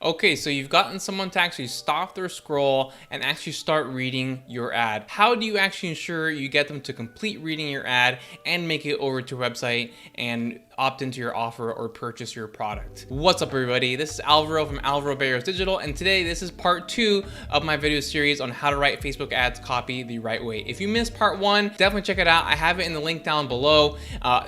Okay, so you've gotten someone to actually stop their scroll and actually start reading your ad. How do you actually ensure you get them to complete reading your ad and make it over to your website and opt into your offer or purchase your product? What's up, everybody? This is Alvaro from Alvaro Barrios Digital, and today this is part 2 of my video series on how to write Facebook ads copy the right way. If you missed part 1, definitely check it out. I have it in the link down below.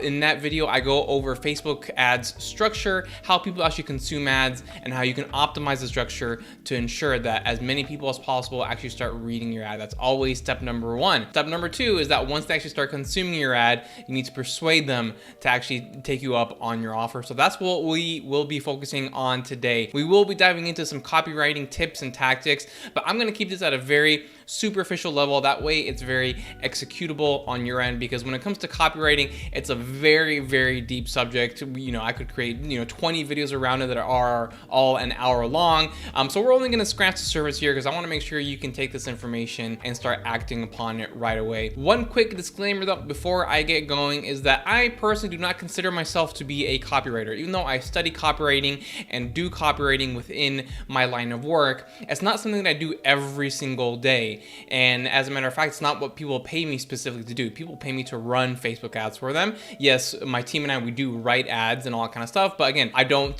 In that video, I go over Facebook ads structure, how people actually consume ads, and how you can optimize the structure to ensure that as many people as possible actually start reading your ad. That's always step number 1. Step number 2 is that once they actually start consuming your ad, you need to persuade them to actually take you up on your offer. So that's what we will be focusing on today. We will be diving into some copywriting tips and tactics, but I'm going to keep this at a very superficial level. That way it's very executable on your end, because when it comes to copywriting, it's a very, very deep subject. I could create 20 videos around it that are all an hour long. So we're only going to scratch the surface here because I want to make sure you can take this information and start acting upon it right away. One quick disclaimer though before I get going is that I personally do not consider myself to be a copywriter. Even though I study copywriting and do copywriting within my line of work, it's not something that I do every single day. And as a matter of fact, it's not what people pay me specifically to do. People pay me to run Facebook ads for them. Yes, my team and I, we do write ads and all that kind of stuff. But again, I don't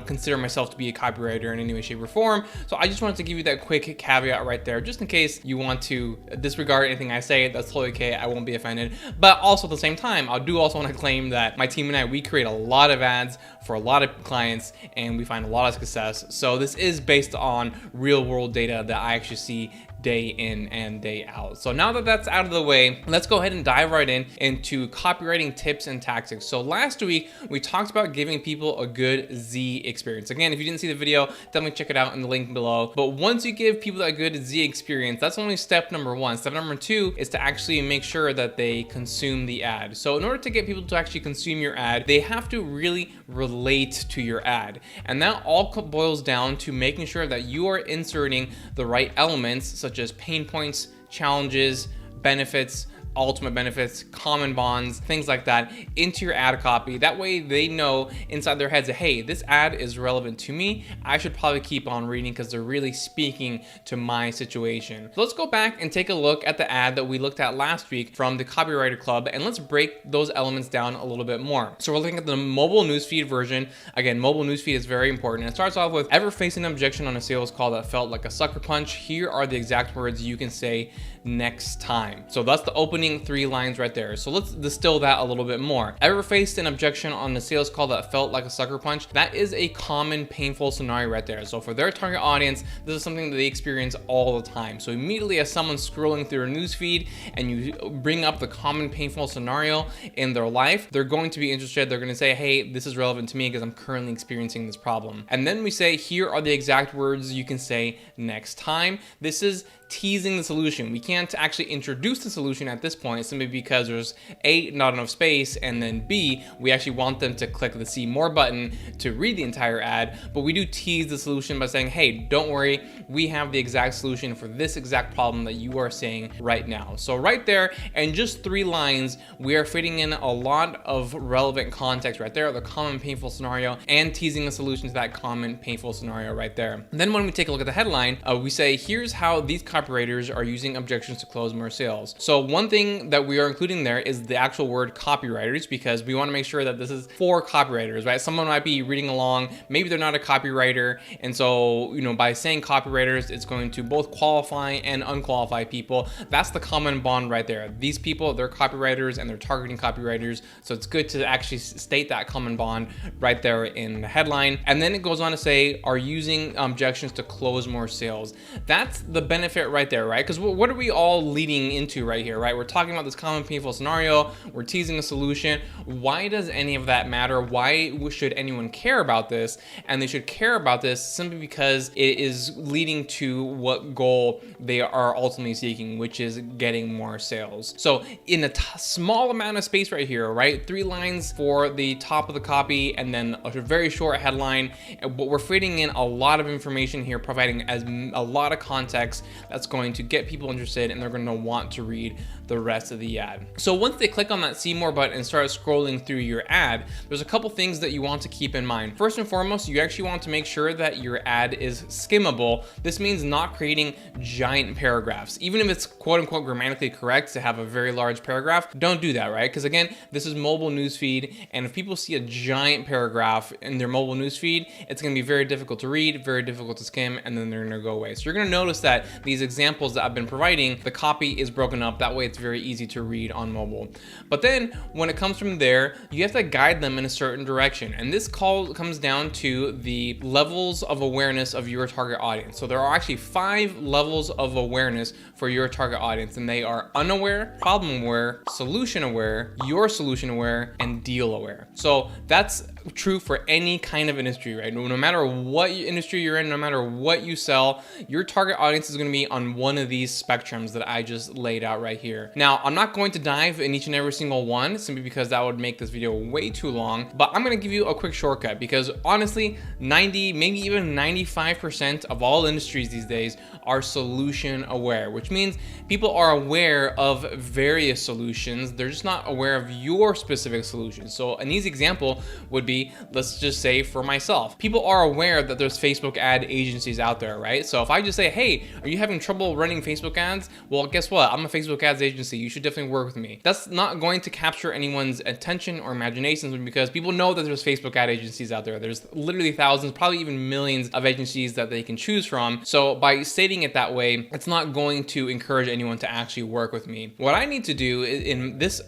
consider myself to be a copywriter in any way, shape, or form. So I just wanted to give you that quick caveat right there, just in case you want to disregard anything I say. That's totally okay. I won't be offended. But also at the same time, I do also want to claim that my team and I, we create a lot of ads for a lot of clients and we find a lot of success. So this is based on real world data that I actually see day in and day out. So now that that's out of the way, let's go ahead and dive right into copywriting tips and tactics. So last week we talked about giving people a good Z experience. Again, if you didn't see the video, definitely check it out in the link below. But once you give people that good Z experience, that's only step number 1. Step number 2 is to actually make sure that they consume the ad. So in order to get people to actually consume your ad, they have to really relate to your ad. And that all boils down to making sure that you are inserting the right elements, such as pain points, challenges, benefits, ultimate benefits, common bonds, things like that into your ad copy. That way they know inside their heads that, hey, this ad is relevant to me. I should probably keep on reading because they're really speaking to my situation. So let's go back and take a look at the ad that we looked at last week from the Copywriter Club, and let's break those elements down a little bit more. So we're looking at the mobile newsfeed version. Again, mobile newsfeed is very important. It starts off with, ever facing an objection on a sales call that felt like a sucker punch? Here are the exact words you can say next time. So that's the opening 3 lines right there. So let's distill that a little bit more. Ever faced an objection on the sales call that felt like a sucker punch? That is a common painful scenario right there. So for their target audience, this is something that they experience all the time. So immediately as someone's scrolling through their newsfeed and you bring up the common painful scenario in their life, they're going to be interested. They're going to say, hey, this is relevant to me because I'm currently experiencing this problem. And then we say, here are the exact words you can say next time. This is teasing the solution. We can't actually introduce the solution at this point simply because there's A, not enough space, and then B, we actually want them to click the see more button to read the entire ad, but we do tease the solution by saying, hey, don't worry, we have the exact solution for this exact problem that you are saying right now. So right there, in just 3 lines, we are fitting in a lot of relevant context right there, the common painful scenario, and teasing a solution to that common painful scenario right there. And then when we take a look at the headline, we say, here's how these copywriters are using objections to close more sales. So one thing that we are including there is the actual word copywriters, because we want to make sure that this is for copywriters, right? Someone might be reading along, maybe they're not a copywriter, and so by saying copywriters, it's going to both qualify and unqualify people. That's the common bond right there. These people, they're copywriters and they're targeting copywriters, so it's good to actually state that common bond right there in the headline. And then it goes on to say, are using objections to close more sales. That's the benefit right there, right? Because what are we all leading into right here, right? We're talking about this common painful scenario, we're teasing a solution. Why does any of that matter? Why should anyone care about this? And they should care about this simply because it is leading to what goal they are ultimately seeking, which is getting more sales. So in a small amount of space right here, right? 3 lines for the top of the copy and then a very short headline, but we're fitting in a lot of information here, providing a lot of context that's going to get people interested, and they're going to want to read the rest of the ad. So once they click on that see more button and start scrolling through your ad, there's a couple things that you want to keep in mind. First and foremost, you actually want to make sure that your ad is skimmable. This means not creating giant paragraphs. Even if it's quote unquote grammatically correct to have a very large paragraph, don't do that, right? Because again, this is mobile newsfeed, and if people see a giant paragraph in their mobile newsfeed, it's going to be very difficult to read, very difficult to skim, and then they're going to go away. So you're going to notice that these examples that I've been providing, the copy is broken up. That way it's very easy to read on mobile. But then when it comes from there, you have to guide them in a certain direction. And this comes down to the levels of awareness of your target audience. So there are actually 5 levels of awareness for your target audience, and they are unaware, problem aware, solution aware, your solution aware, and deal aware. So that's true for any kind of industry, right? No matter what industry you're in, no matter what you sell, your target audience is going to be on one of these spectrums that I just laid out right here. Now, I'm not going to dive in each and every single one simply because that would make this video way too long, but I'm going to give you a quick shortcut because honestly, 90, maybe even 95% of all industries these days are solution aware, which means people are aware of various solutions. They're just not aware of your specific solution. So an easy example would be, let's just say for myself, people are aware that there's Facebook ad agencies out there, right? So if I just say, hey, are you having trouble running Facebook ads? Well, guess what? I'm a Facebook ads agency. You should definitely work with me. That's not going to capture anyone's attention or imaginations because people know that there's Facebook ad agencies out there. There's literally thousands, probably even millions of agencies that they can choose from. So by stating it that way, it's not going to encourage anyone to actually work with me. What I need to do in this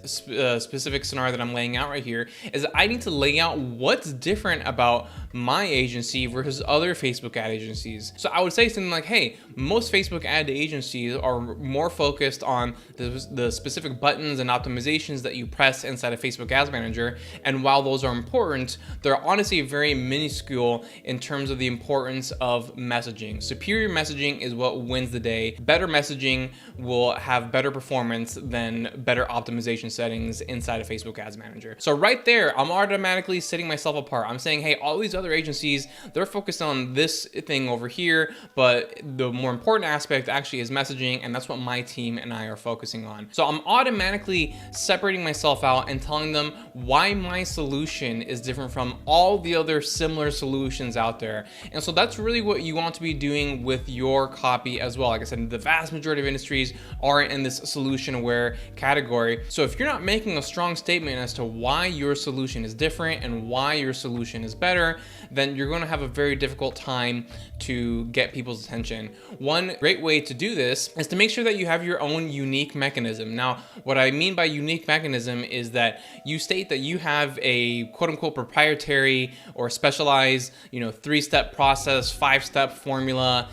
specific scenario that I'm laying out right here is I need to lay out what's different about my agency versus other Facebook ad agencies. So I would say something like, hey, most Facebook ad agencies are more focused on the specific buttons and optimizations that you press inside of Facebook Ads Manager. And while those are important, they're honestly very minuscule in terms of the importance of messaging. Superior messaging is what wins the day. Better messaging will have better performance than better optimization settings inside of Facebook Ads Manager. So right there, I'm automatically setting myself apart. I'm saying, hey, all these other agencies, they're focused on this thing over here, but the more important aspect actually is messaging, and that's what my team and I are focusing on. So I'm automatically separating myself out and telling them why my solution is different from all the other similar solutions out there. And so that's really what you want to be doing with your copy as well. Like I said, the vast majority of industries are in this solution aware category. So if you're not making a strong statement as to why your solution is different and why your solution is better, then you're going to have a very difficult time to get people's attention. One great way to do this is to make sure that you have your own unique mechanism. Now, what I mean by unique mechanism is that you state that you have a quote unquote proprietary or specialized, 3-step process, 5-step formula,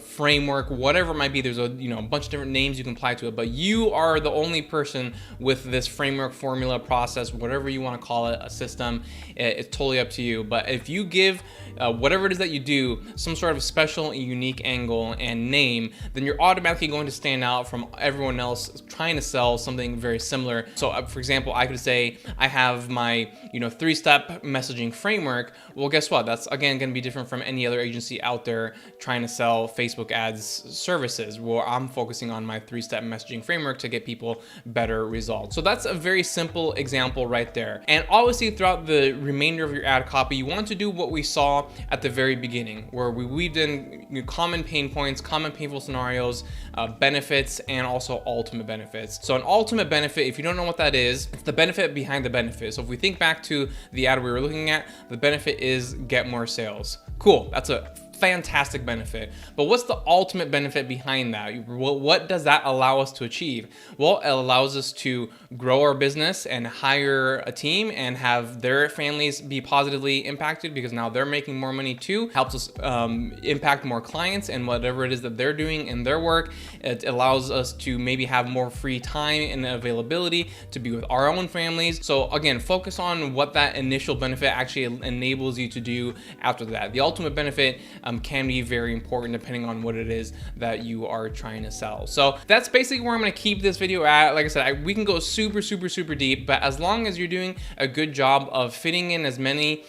framework, whatever it might be. There's a bunch of different names you can apply to it, but you are the only person with this framework, formula, process, whatever you want to call it, a system. It's totally up to you. But if you give whatever it is that you do some sort of special and unique angle and name, then you're automatically going to stand out from everyone else trying to sell something very similar. So for example, I could say I have my 3-step messaging framework. Well, guess what? That's again going to be different from any other agency out there trying to sell Facebook ads services, where I'm focusing on my 3-step messaging framework to get people better results. So that's a very simple example right there. And obviously throughout the remainder of your ad copy, you want to do what we saw at the very beginning, where we weaved in common pain points, common painful scenarios, benefits, and also ultimate benefits. So an ultimate benefit, if you don't know what that is, it's the benefit behind the benefit. So if we think back to the ad we were looking at, the benefit is get more sales. Cool, that's a fantastic benefit. But what's the ultimate benefit behind that? What does that allow us to achieve? Well, it allows us to grow our business and hire a team and have their families be positively impacted because now they're making more money too. Helps us impact more clients and whatever it is that they're doing in their work. It allows us to maybe have more free time and availability to be with our own families. So again, focus on what that initial benefit actually enables you to do after that. The ultimate benefit can be very important depending on what it is that you are trying to sell. So that's basically where I'm going to keep this video at. Like I said, we can go super deep, but as long as you're doing a good job of fitting in as many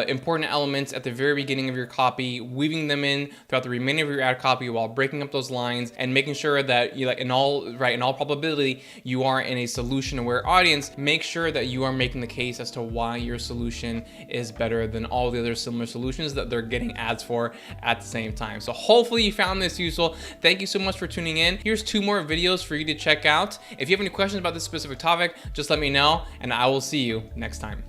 important elements at the very beginning of your copy, weaving them in throughout the remainder of your ad copy while breaking up those lines and making sure that you, like, in all probability, you are in a solution aware audience, make sure that you are making the case as to why your solution is better than all the other similar solutions that they're getting ads for at the same time. So hopefully you found this useful. Thank you so much for tuning in. Here's 2 more videos for you to check out. If you have any questions about this specific topic, just let me know and I will see you next time.